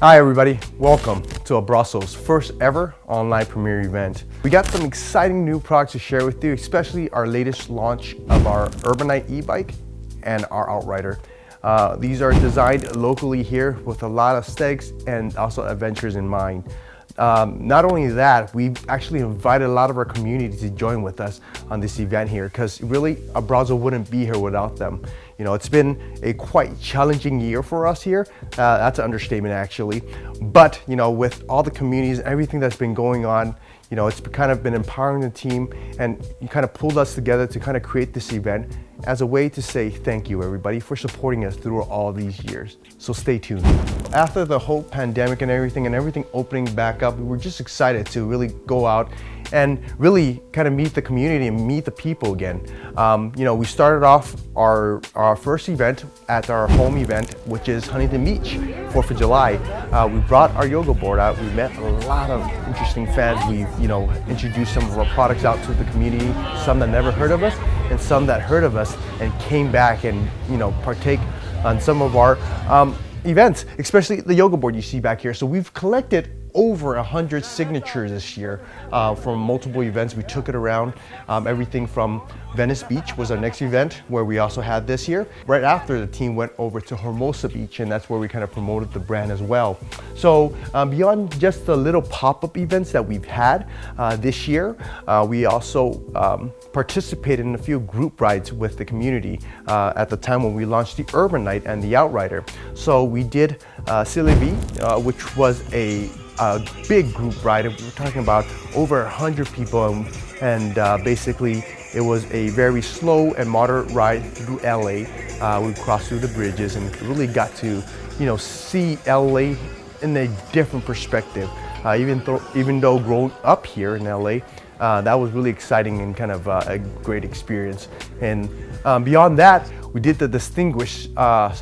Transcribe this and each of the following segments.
Hi everybody, welcome to Abrazo's first ever online premiere event. We got some exciting new products to share with you, especially our latest launch of our Urbanite e-bike and our Outrider. These are designed locally here with a lot of aesthetics and also adventures in mind. Not only that, we've actually invited a lot of our community to join with us on this event here, because really Abrazo wouldn't be here without them. You know, it's been a quite challenging year for us here. That's an understatement actually. But, you know, with all the communities and everything that's been going on, you know, it's kind of been empowering the team, and you kind of pulled us together to kind of create this event as a way to say thank you everybody for supporting us through all these years. So stay tuned. After the whole pandemic and everything opening back up, we were just excited to really go out and really kind of meet the community and meet the people again. You know, we started off our first event at our home event, which is Huntington Beach, 4th of July. We brought our yoga board out. We met a lot of interesting fans. We've, you know, introduced some of our products out to the community, some that never heard of us and some that heard of us and came back and, you know, partake on some of our events, especially the yoga board you see back here. So we've collected over 100 signatures this year from multiple events. We took it around. Everything from Venice Beach was our next event, where we also had this year. Right after, the team went over to Hermosa Beach, and that's where we kind of promoted the brand as well. So beyond just the little pop-up events that we've had this year, we also participated in a few group rides with the community at the time when we launched the Urbanite and the Outrider. So we did Sylvie, which was a big group ride. We were talking about over 100 people, and basically it was a very slow and moderate ride through LA. We crossed through the bridges and really got to, you know, see LA in a different perspective. Even though growing up here in LA, that was really exciting and kind of a great experience. And beyond that, we did the distinguished ride.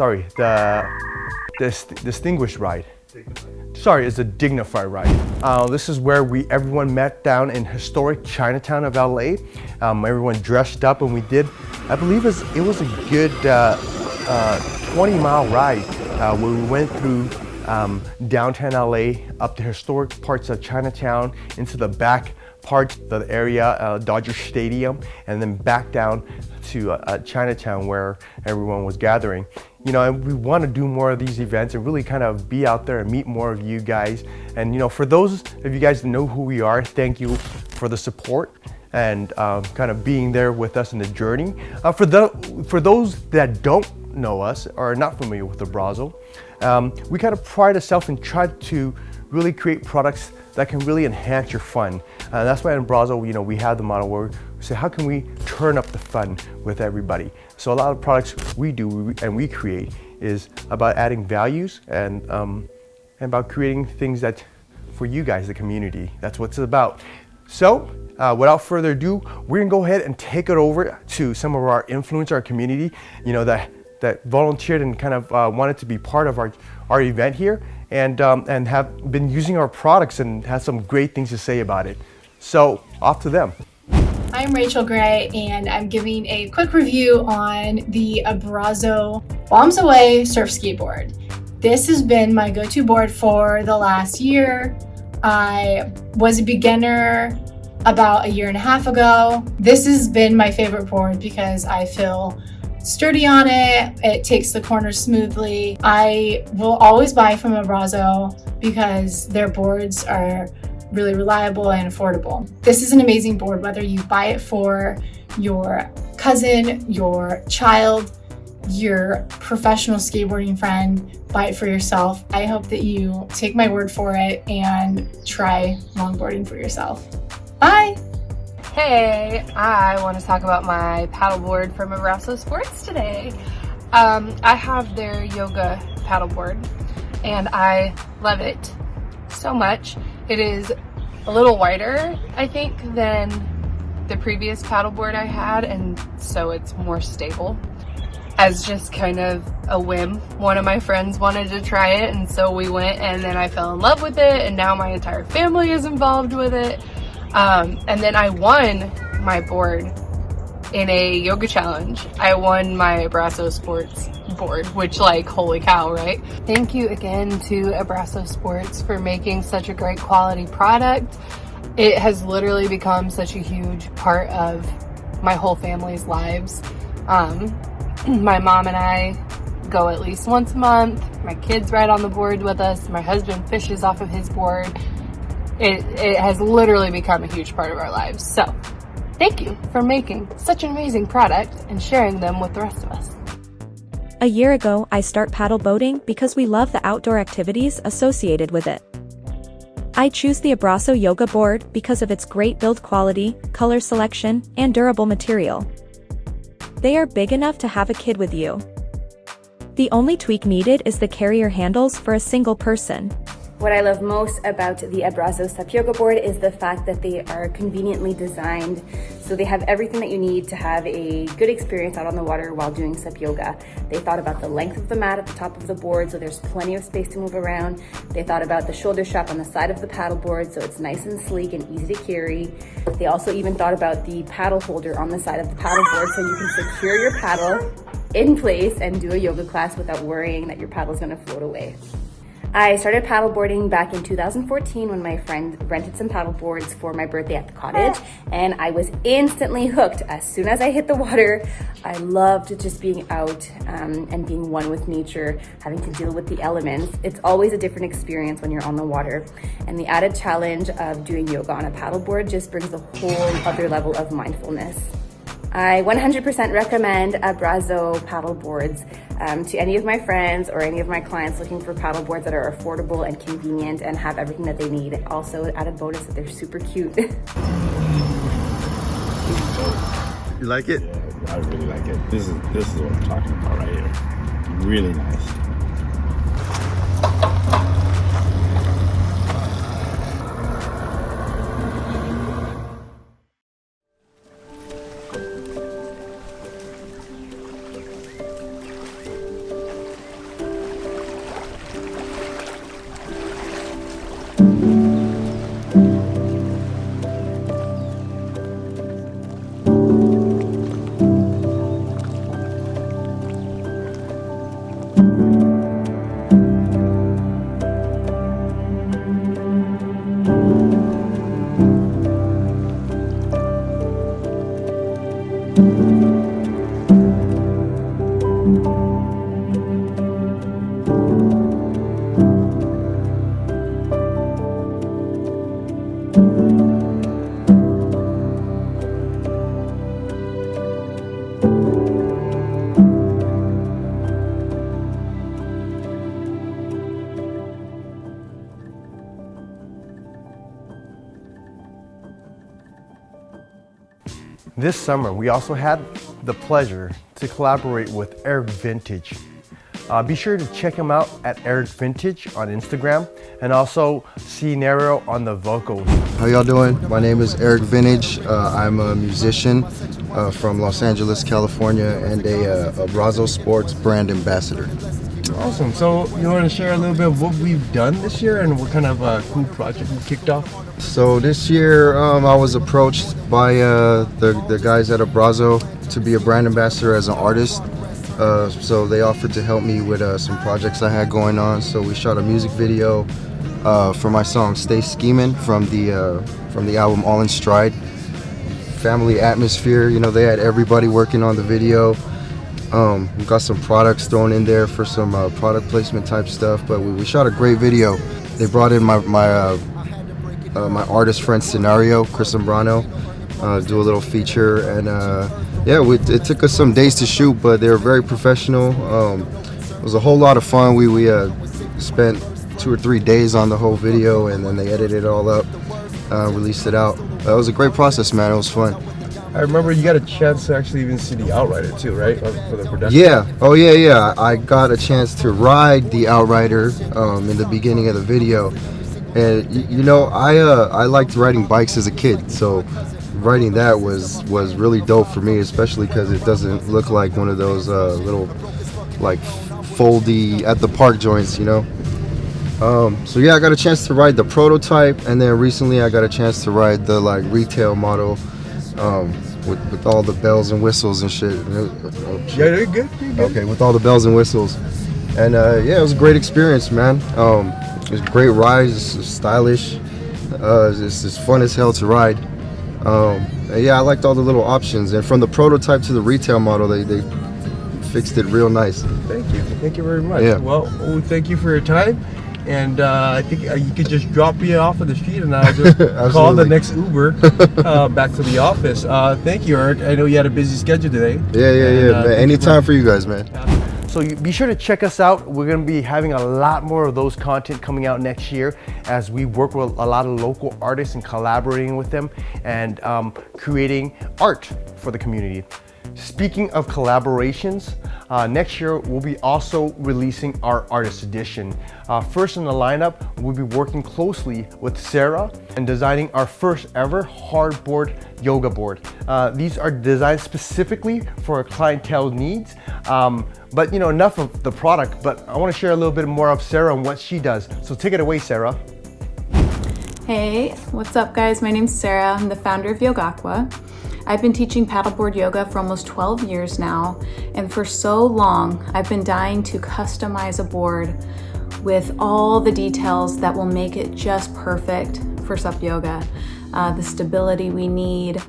Sorry, it's a dignified ride. This is where everyone met down in historic Chinatown of LA. Everyone dressed up, and we did, I believe it was a good 20-mile ride where we went through downtown LA, up the historic parts of Chinatown, into the back part of the area, Dodger Stadium, and then back down to Chinatown where everyone was gathering. You know, and we want to do more of these events and really kind of be out there and meet more of you guys. And, you know, for those of you guys that know who we are, thank you for the support and kind of being there with us in the journey. For those that don't know us or are not familiar with Abrazo, we kind of pride ourselves and try to really create products that can really enhance your fun. That's why in Abrazo, you know, we have the model where we say, how can we turn up the fun with everybody? So a lot of products we do and we create is about adding values and about creating things that for you guys, the community. That's what it's about. So without further ado, we're gonna go ahead and take it over to some of our influencers, our community, you know, that volunteered and kind of wanted to be part of our event here, and have been using our products and have some great things to say about it. So off to them. I'm Rachel Gray, and I'm giving a quick review on the Abrazo Bombs Away surf skateboard. This has been my go-to board for the last year. I was a beginner about a year and a half ago. This has been my favorite board because I feel sturdy on it. It takes the corners smoothly. I will always buy from Abrazo because their boards are really reliable and affordable. This is an amazing board, whether you buy it for your cousin, your child, your professional skateboarding friend, buy it for yourself. I hope that you take my word for it and try longboarding for yourself. Bye! Hey, I want to talk about my paddleboard from Abrazo Sports today. I have their yoga paddleboard and I love it so much. It is a little wider, I think, than the previous paddleboard I had, and so it's more stable. As just kind of a whim, one of my friends wanted to try it, and so we went, and then I fell in love with it, and now my entire family is involved with it. And then I won my board in a yoga challenge. I won my Abrazo Sports board, which, like, holy cow, right? Thank you again to Abrazo Sports for making such a great quality product. It has literally become such a huge part of my whole family's lives. My mom and I go at least once a month. My kids ride on the board with us. My husband fishes off of his board. It has literally become a huge part of our lives. So thank you for making such an amazing product and sharing them with the rest of us. A year ago, I started paddle boating because we love the outdoor activities associated with it. I choose the Abrazo yoga board because of its great build quality, color selection, and durable material. They are big enough to have a kid with you. The only tweak needed is the carrier handles for a single person. What I love most about the Abrazo Step Yoga board is the fact that they are conveniently designed. So they have everything that you need to have a good experience out on the water while doing step yoga. They thought about the length of the mat at the top of the board, so there's plenty of space to move around. They thought about the shoulder strap on the side of the paddle board, so it's nice and sleek and easy to carry. They also even thought about the paddle holder on the side of the paddle board, so you can secure your paddle in place and do a yoga class without worrying that your paddle is going to float away. I started paddleboarding back in 2014 when my friend rented some paddle boards for my birthday at the cottage, and I was instantly hooked as soon as I hit the water. I loved just being out and being one with nature, having to deal with the elements. It's always a different experience when you're on the water, and the added challenge of doing yoga on a paddleboard just brings a whole other level of mindfulness. I 100% recommend Abrazo paddle boards to any of my friends or any of my clients looking for paddle boards that are affordable and convenient and have everything that they need. Also, added bonus that they're super cute. You like it? Yeah, I really like it. This is what I'm talking about right here. Really nice. This summer, we also had the pleasure to collaborate with Eric Vintage. Be sure to check him out at Eric Vintage on Instagram, and also see Nero on the vocals. How y'all doing? My name is Eric Vintage. I'm a musician from Los Angeles, California, and a Abrazo Sports brand ambassador. Awesome. So you want to share a little bit of what we've done this year and what kind of cool project we kicked off? So this year I was approached by the guys at Abrazo to be a brand ambassador as an artist. So they offered to help me with some projects I had going on. So we shot a music video for my song "Stay Schemin'" from the album All in Stride. Family atmosphere, you know, they had everybody working on the video. We got some products thrown in there for some product placement type stuff, but we shot a great video. They brought in my artist friend Scenario, Chris Abrazo, do a little feature, and yeah, it took us some days to shoot, but they were very professional. It was a whole lot of fun. We spent 2 or 3 days on the whole video, and then they edited it all up, released it out. It was a great process, man. It was fun. I remember you got a chance to actually even see the Outrider too, right? For the production. Yeah. Oh yeah. I got a chance to ride the Outrider in the beginning of the video, and you know, I liked riding bikes as a kid, so riding that was really dope for me, especially because it doesn't look like one of those little like foldy at the park joints, you know. So yeah, I got a chance to ride the prototype, and then recently I got a chance to ride the like retail model, with all the bells and whistles and shit. Oh, shit. Yeah, you're good. You're good. Okay, with all the bells and whistles. And yeah, it was a great experience, man. It was a great ride. It's stylish. It's fun as hell to ride. And yeah, I liked all the little options. And from the prototype to the retail model, they fixed it real nice. Thank you very much. Yeah. Well, we thank you for your time. And I think you could just drop me off of the street and I'll just call the next Uber back to the office. Thank you, Eric. I know you had a busy schedule today. Yeah, man. Anytime for you guys, man. So be sure to check us out. We're going to be having a lot more of those content coming out next year as we work with a lot of local artists and collaborating with them and creating art for the community. Speaking of collaborations, next year we'll be also releasing our artist edition. First in the lineup, we'll be working closely with Sarah and designing our first ever hardboard yoga board. These are designed specifically for our clientele needs. But you know, enough of the product, but I want to share a little bit more of Sarah and what she does. So take it away, Sarah. Hey, what's up guys? My name's Sarah. I'm the founder of Yogaqua. I've been teaching paddleboard yoga for almost 12 years now, and for so long I've been dying to customize a board with all the details that will make it just perfect for SUP yoga. The stability we need,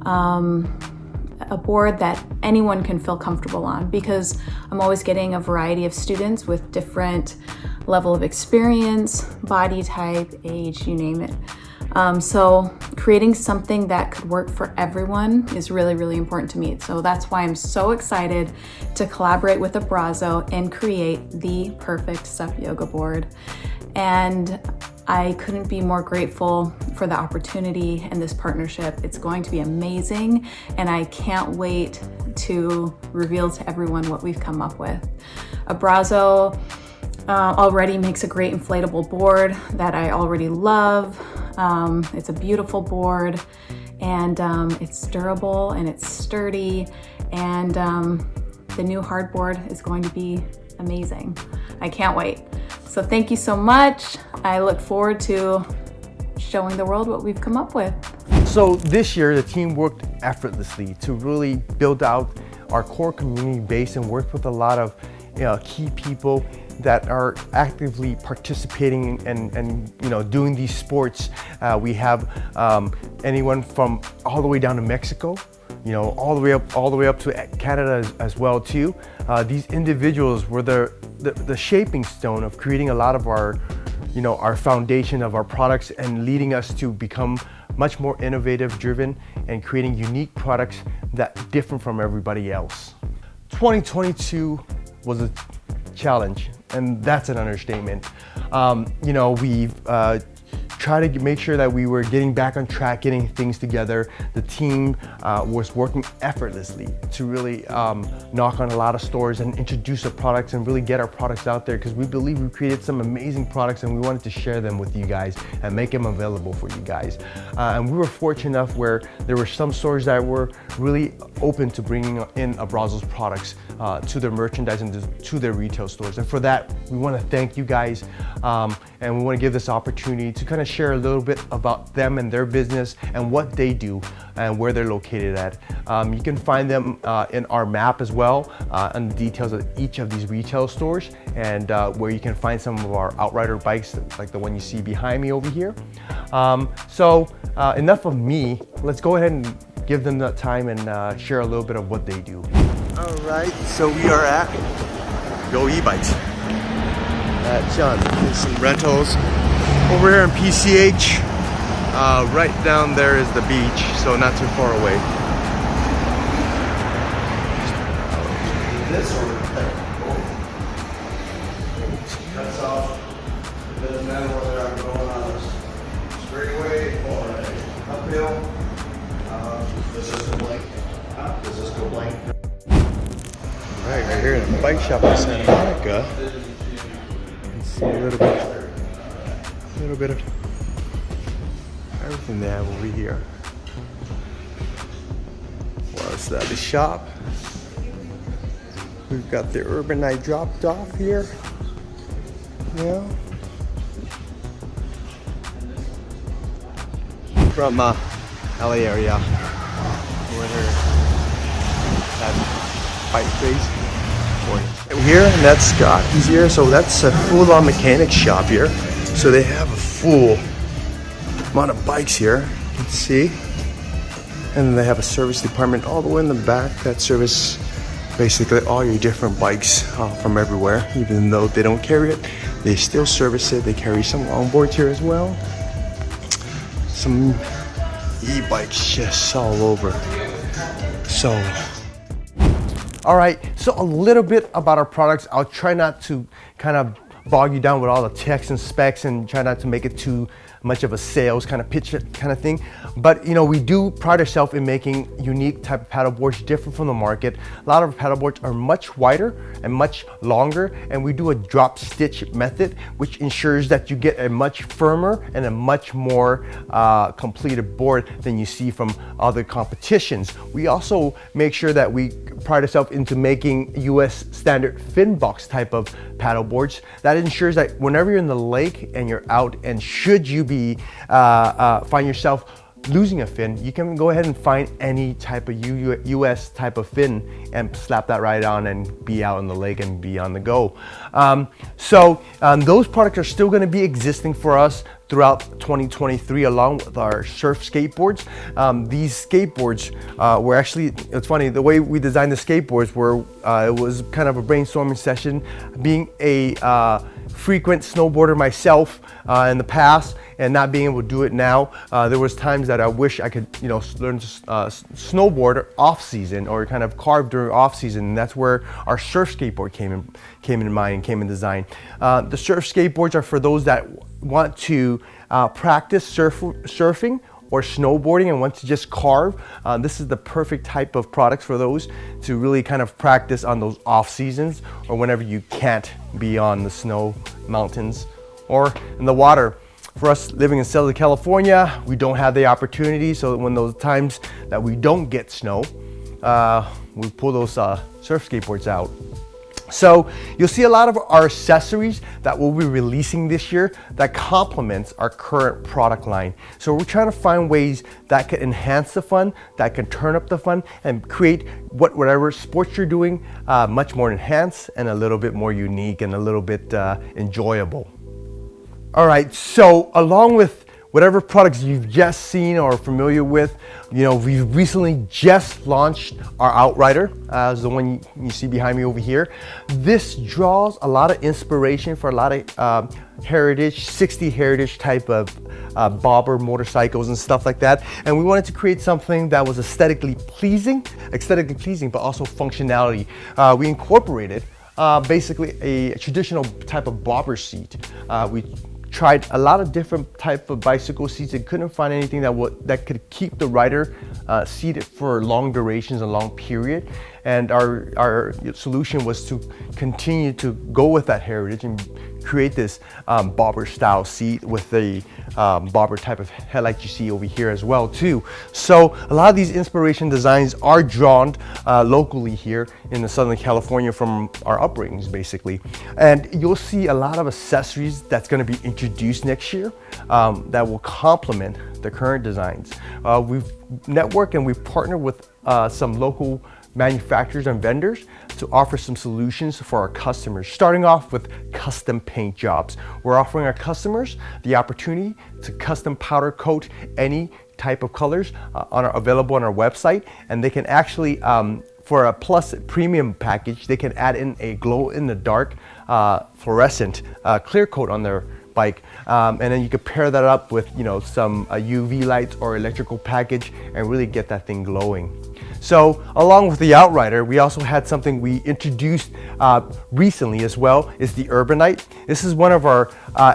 a board that anyone can feel comfortable on, because I'm always getting a variety of students with different level of experience, body type, age, you name it. So creating something that could work for everyone is really, really important to me. So that's why I'm so excited to collaborate with Abrazo and create the perfect SUP yoga board. And I couldn't be more grateful for the opportunity and this partnership. It's going to be amazing, and I can't wait to reveal to everyone what we've come up with. Abrazo already makes a great inflatable board that I already love. It's a beautiful board, and it's durable and it's sturdy, and the new hardboard is going to be amazing. I can't wait. So thank you so much. I look forward to showing the world what we've come up with. So this year, the team worked effortlessly to really build out our core community base and work with a lot of key people that are actively participating and doing these sports. We have anyone from all the way down to Mexico, all the way up to Canada as well too. These individuals were the shaping stone of creating a lot of our foundation of our products and leading us to become much more innovative driven and creating unique products that differ from everybody else. 2022 was a challenge, and that's an understatement. We've tried to make sure that we were getting back on track, getting things together. The team was working effortlessly to really knock on a lot of stores and introduce our products and really get our products out there, because we believe we created some amazing products and we wanted to share them with you guys and make them available for you guys. And we were fortunate enough where there were some stores that were really open to bringing in Abrazo's products to their merchandise and to their retail stores. And for that, we want to thank you guys, and we want to give this opportunity to kind of share a little bit about them and their business and what they do and where they're located at. You can find them in our map as well, and the details of each of these retail stores, and where you can find some of our Outrider bikes like the one you see behind me over here. So enough of me, let's go ahead and give them that time and share a little bit of what they do. All right, so we are at Go E-Bikes at John. There's some rentals over here in PCH. Right down there is the beach, so not too far away. This or cuts off. It doesn't matter whether I'm going on a straightaway or an uphill. Does this go blank? Does this go blank? Right, we're here in a bike shop in Santa Monica. You can see a little bit of everything they have over here. What's that? The shop. We've got the Urban Night dropped off here. Yeah. From LA area. That bike race. Here, and that's Scott. He's here, so that's a full-on mechanic shop here. So they have a full amount of bikes here, you can see. And then they have a service department all the way in the back that service basically all your different bikes from everywhere. Even though they don't carry it, they still service it. They carry some longboards here as well. Some e-bikes just all over. So, all right, so a little bit about our products. I'll try not to kind of bog you down with all the text and specs and try not to make it too much of a sales kind of pitch kind of thing. But you know, we do pride ourselves in making unique type of paddle boards different from the market. A lot of our paddle boards are much wider and much longer, and we do a drop stitch method, which ensures that you get a much firmer and a much more completed board than you see from other competitions. We also make sure that we pride ourselves into making US standard fin box type of paddle boards. That ensures that whenever you're in the lake and you're out, and should you be find yourself losing a fin, you can go ahead and find any type of US type of fin and slap that right on and be out in the lake and be on the go. Those products are still going to be existing for us throughout 2023 along with our surf skateboards. These skateboards were actually, it's funny, the way we designed the skateboards were, it was kind of a brainstorming session. Being a frequent snowboarder myself in the past and not being able to do it now, there was times that I wish I could, you know, learn to snowboard off season or kind of carve during off season, and that's where our surf skateboard came in mind and came in design. The surf skateboards are for those that want to practice surfing or snowboarding and want to just carve. This is the perfect type of products for those to really kind of practice on those off seasons or whenever you can't be on the snow mountains or in the water. For us living in Southern California, we don't have the opportunity, so when those times that we don't get snow, we pull those surf skateboards out. So you'll see a lot of our accessories that we'll be releasing this year that complements our current product line. So we're trying to find ways that can enhance the fun, that can turn up the fun, and create whatever sports you're doing much more enhanced and a little bit more unique and a little bit enjoyable. All right, so along with whatever products you've just seen or are familiar with, you know, we've recently just launched our Outrider, as the one you see behind me over here. This draws a lot of inspiration for a lot of heritage, 60 heritage type of bobber motorcycles and stuff like that. And we wanted to create something that was aesthetically pleasing, but also functionality. We incorporated basically a traditional type of bobber seat. We tried a lot of different type of bicycle seats and couldn't find anything that could keep the rider seated for long durations, a long period. And our solution was to continue to go with that heritage and create this bobber style seat with the bobber type of headlight you see over here as well too. So a lot of these inspiration designs are drawn locally here in the Southern California from our upbringings basically. And you'll see a lot of accessories that's going to be introduced next year that will complement the current designs. We've networked and we've partnered with some local manufacturers and vendors to offer some solutions for our customers, starting off with custom paint jobs. We're offering our customers the opportunity to custom powder coat any type of colors available on our website, and they can actually for a plus premium package, they can add in a glow in the dark fluorescent clear coat on their bike, and then you could pair that up with, you know, some UV lights or electrical package and really get that thing glowing. So along with the Outrider, we also had something we introduced recently as well, is the Urbanite. This is one of our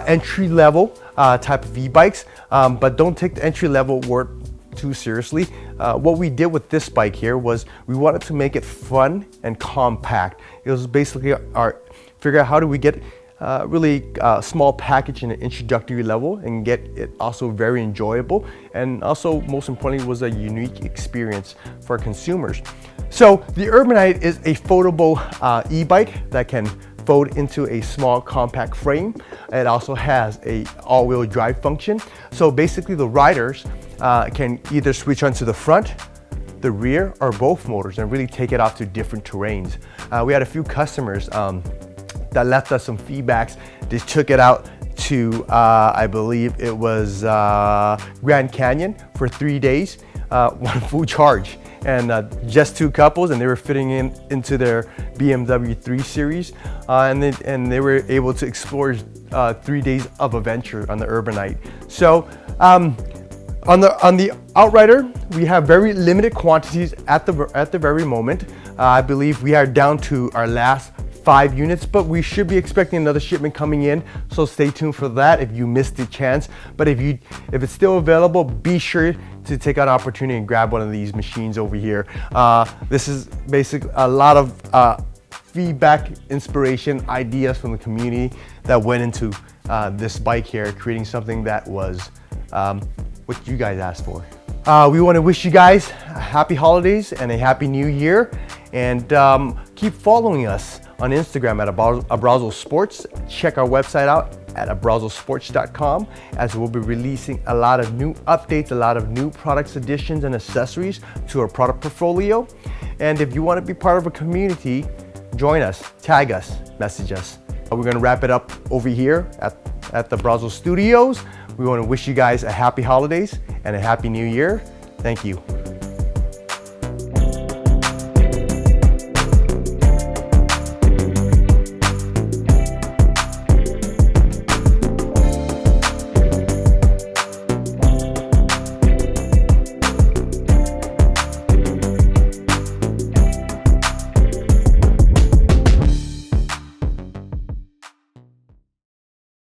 entry-level type of e-bikes, but don't take the entry-level word too seriously. What we did with this bike here was we wanted to make it fun and compact. It was basically figure out how do we get really small package in an introductory level and get it also very enjoyable, and also most importantly was a unique experience for consumers. So the Urbanite is a foldable e-bike that can fold into a small compact frame. It also has a all-wheel drive function. So basically the riders can either switch onto the front, the rear or both motors and really take it off to different terrains. We had a few customers that left us some feedbacks. They took it out to, I believe it was Grand Canyon for 3 days, one full charge. And just 2 couples, and they were fitting into their BMW 3 Series, and they were able to explore 3 days of adventure on the Urbanite. So on the Outrider, we have very limited quantities at the very moment. I believe we are down to our last 5 units, but we should be expecting another shipment coming in, so stay tuned for that if you missed the chance. But if it's still available, be sure to take an opportunity and grab one of these machines over here. This is basically a lot of feedback, inspiration, ideas from the community that went into this bike here, creating something that was what you guys asked for. We want to wish you guys happy holidays and a happy new year, and keep following us on Instagram at Abrazo Sports. Check our website out at abrazosports.com, as we'll be releasing a lot of new updates, a lot of new products, additions, and accessories to our product portfolio. And if you want to be part of a community, join us, tag us, message us. We're going to wrap it up over here at the Abrazo Studios. We want to wish you guys a happy holidays and a happy new year. Thank you.